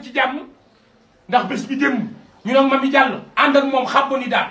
ci jàmm ndax bés bi démb ñu ne Mamy Diallo ànd ak moom xàbbo ni daal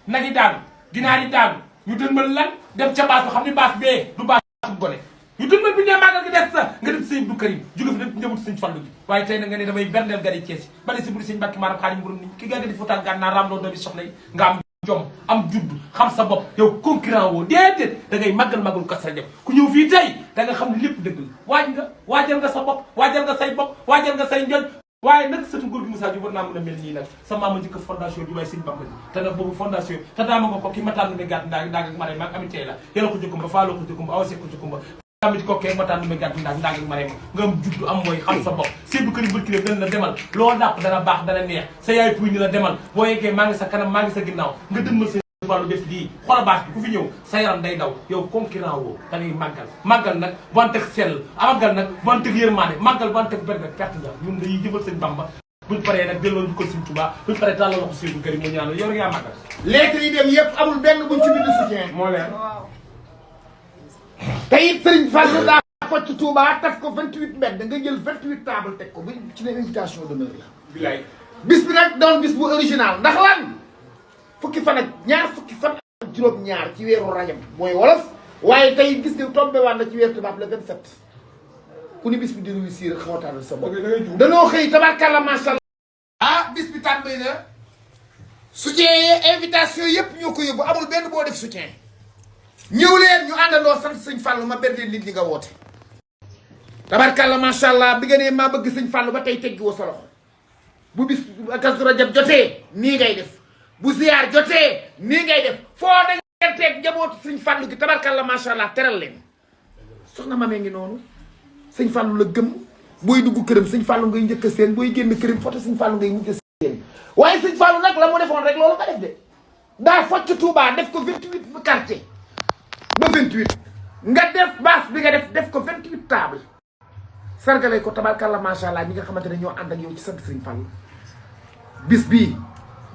nag yi daal ginaar yi daal ñu dënmal lan dem ca baas ba xam ni baas bee du baas bu gone ñu dënmal bi ne màggal gi des sa nga dem sëñ Abdou Karim jóge fi dem njëmut sëñ Fallu gi waaye tey na nga ne damay berndeel gari Cees bale si buri sëñ Mbàkke maaram xaadim borom nit ki nga di futaan gànnaar raam loo doomi soxna yi nga am jom am judd xam sa bopp yow concurrent woo déedéet da ngay màggal màggal Kazu Rajab ku ñëw fii tey da nga xam ne lépp dëgg la waajal nga sa bopp waajal nga say bopp waajal nga say njoñ waaye nag sëtu nguur gi Moussa Diouf war naa mën a mel nii nag sa maama njëkk fondation bi may sëñ Bamba ji te nag boobu fondation te daama nga ko ki mataan nume gàtt ndaag ak mare maag ami tey la yàlla ko jëkkumba faaloo ko jëkkumba awa ko jëkkumba am ci kokkee mataan nume gàtt ndaag ak mare ma nga am juddu am mooy xam sa bopp Seydou Karim Barkile dañ la demal loo dàpp dana baax dana neex sa yaay puy ni la demal boo yeggee maa ngi sa kanam maa ngi sa ginnaaw nga dëmmal sa wàllu def lii xola baax bi ku fi ñëw sa yaram day daw yow concurrent woo da ngay màggal nag banteg sell màggal nag banteg yërmaane màggal banteg berne perte la ñun dañuy jëfal sëñ Bamba buñ paree nag delloo ñu ko Sëñ Tuubaa buñ paree tàllal loxo Seydou Karim mu ñaanal yow yaa màggal lettre yi dem yëpp amul benn buñ ci bind soutien moo leer te it Sëriñ Fallu daa ko ci Touba taf ko 28 mbedd nga jël 28 table teg ko bu ci ne invitation d'honneur la bilaay bis bi nag doon bis bu original ndax lan fukki fan ak juróom-ñaar ci weeru rajab mooy wolof waaye tey gis nga tombé waat na ci weeru tubaab le 27 ku ni bis bi di réussir xawataanal sa bopp danoo xëy tabarkàlla macha allah bis bi tàmbali na soutien yi invitation yëpp ñoo ko yóbbu amul benn boo def soutien ñëw leen ñu àndandoo sant sëñ Fallu ma berdee nit ñi nga woote tabarkàlla macha allah bi nga nee maa bëgg sëñ Fallu ba tey teggi woo sa loxo bu bis Kazu Rajab jotee nii ngay def bu ziyaar jotee nii ngay def foo da ngeen teeg njabootu sëñ Fallu gi tabarkàlla macha allah teral leen soxna Mamy ngi noonu sëñ Fallu la gëm booy dugg këram sëñ Fallu ngay njëkk a seen booy génn këram foto sëñ Fallu ngay mujj a seen waaye sëñ Fallu nag la mu defoon rek loolu nga def de daa focc Touba def ko 28 quartier ba 28 nga def baas bi nga def ko 28 table sargale ko tabarkàlla macha allah ñi nga xamante ne ñoo ànd ak yow ci sant sëñ Fallu bis bii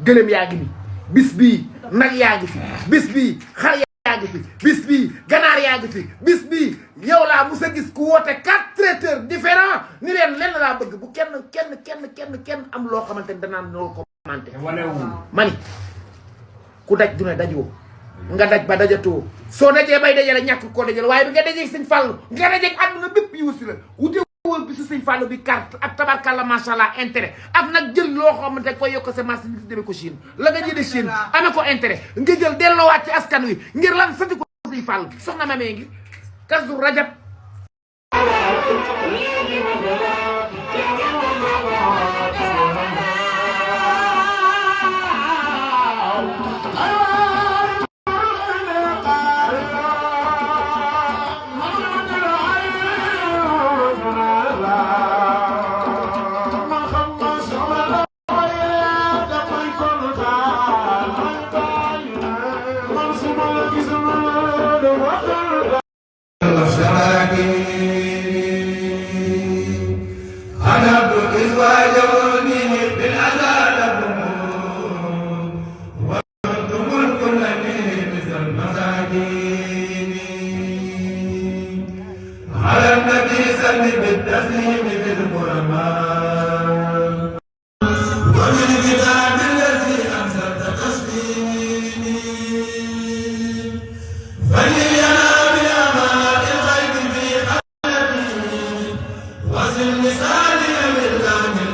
gëlëm yaa ngi ni bis bii nag yaa ngi fi bis bii xar yaa ngi fi bis bii ganaar yaa ngi fi bis bii yow laa mus a gis ku woote 4 traiteurs différents ni leen lenn laa bëgg bu kenn am loo xamante ne danaan noo ko commenté mani ku daj du ne dajoo nga daj ba dajatoo soo dajee bay dajale ñàkk koo dajale waaye bi nga dajee sëñ Fallu nga dajee àdduna bépp yi wasi la wute woon bi si sëñ Fallu bi carte ak tabarkàlla macha allah intérêt ak nag jël loo xamante ne koy yokk sa marché bi demee ko Chine la nga jëlee Chine amee ko intérêt nga jël delloowaat ci askan wi ngir lan sati ko sëñ Fallu soxna Mamy ngi Kazu Rajab وزن لساني بالله من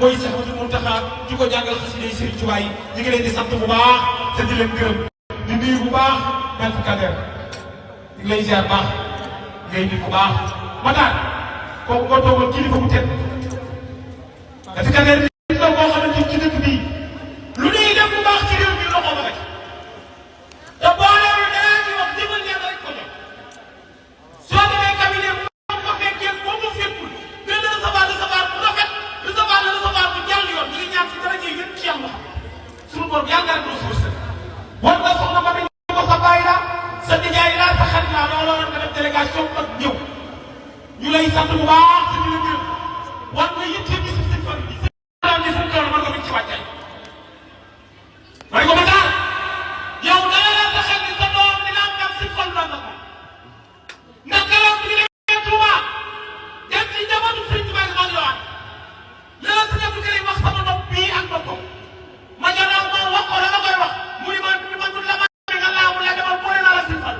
mooy Cheikh Ahmadou Mountakha di ko jàngal xasida yi Serigne Touba yi ñu ngi leen di sant bu baax te di leen gërëm di nuyu bu baax Maître Kader di lay ziar baax ngay nuyu bu baax Matar kooku nga toogal kilifa bu tedd Maître Kader di doon boo xamante ni ci dëkk bii lu ñuy def bu baax ci réew mi loxo ba rek te boole lu dara ci wax jëmal ñaar rek ko jox soo demee cabinet moom ko fekkee moom mu fekkul gën a recevoir bu rafet recevoir bu jàll yoon ñu ngi ñaan ci dara ji yéen ci yàlla xam suñu borom yàlla na ko suuf war nga soxna ba ko sa bàyyi la sa nijaay la sa xarit la looloo war nga def délégation ak ñëw ñu lay sant bu baax te ñu la gërëm war nga yitte bi si seen famille bi seen seen tool war nga ci wàccaay war ko Matar yow da nga leen xel ni sa doom dina am ndam si xol doon na ko ndax keroog bi ñu demee Touba dem ci njabootu Sëriñ Tuubaa gi mag la waat la la sëñ Abdou Karim wax sama doom bii ak boppam ma janoo moom wax ko la ma koy wax mu ni ma dul la ma nga laamu la demal boole naa la si xol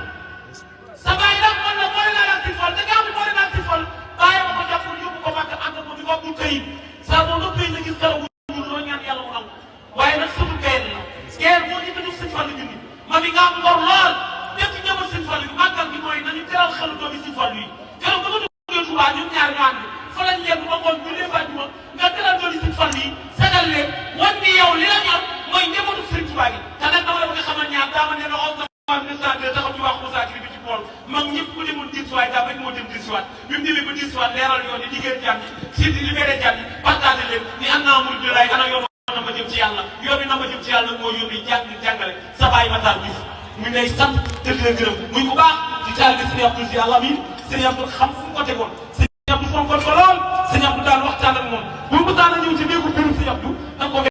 sa bàyyi nag man la boole naa la si xol te gaaw bi boole naa si xol bàyyi ma ko jàpp yóbbu ko màkk ànd ko di ko bu këyit saa boo nga këyit la gis dara wul loo ñaan yàlla mu nangu waaye nag surtout kayit la kayit moo ñu tëju Sëñ Fallu junni ma mi nga am ngor lool def ci ñëwal Sëñ Fallu bi màggal gi mooy nañu teral xelu doomi Sëñ Fallu yi keroog ba ma duggee Touba ñun ñaar ñu ànd fa lañ leen ba ngoon ñu leen fàjjuma nga teral doomi Sëñ Fallu yi sagal leen wan ni yow li la ñor mooy njabootu Sëriñ Tuubaa gi te nag dama la bëgg a xamal ñaar daa ma ne la on taxaw ci wax Moussa Kiri bi ci bool mag ñëpp ku demul disiwaat daa bañ moo dem disiwaat bi mu demee ba disiwaat leeral yoon ni liggéey jàmm si di libéré jàmm partagé leen ni am naa murid lay ana yoon na ma jëm ci yàlla yoon bi na ma jëm ci yàlla moo yóbbu jàngale sa baay Matar Diouf mu lay sant te di la gërëm muy ku baax di taal bi Sëriñ Abdou si yàlla mi Sëriñ Abdou xam fu mu ko tegoon Sëriñ Abdou fonkoon ko lool Sëriñ Abdou daan waxtaan ak moom bu mu daan a ñëw ci néegu këru Sëriñ Abdou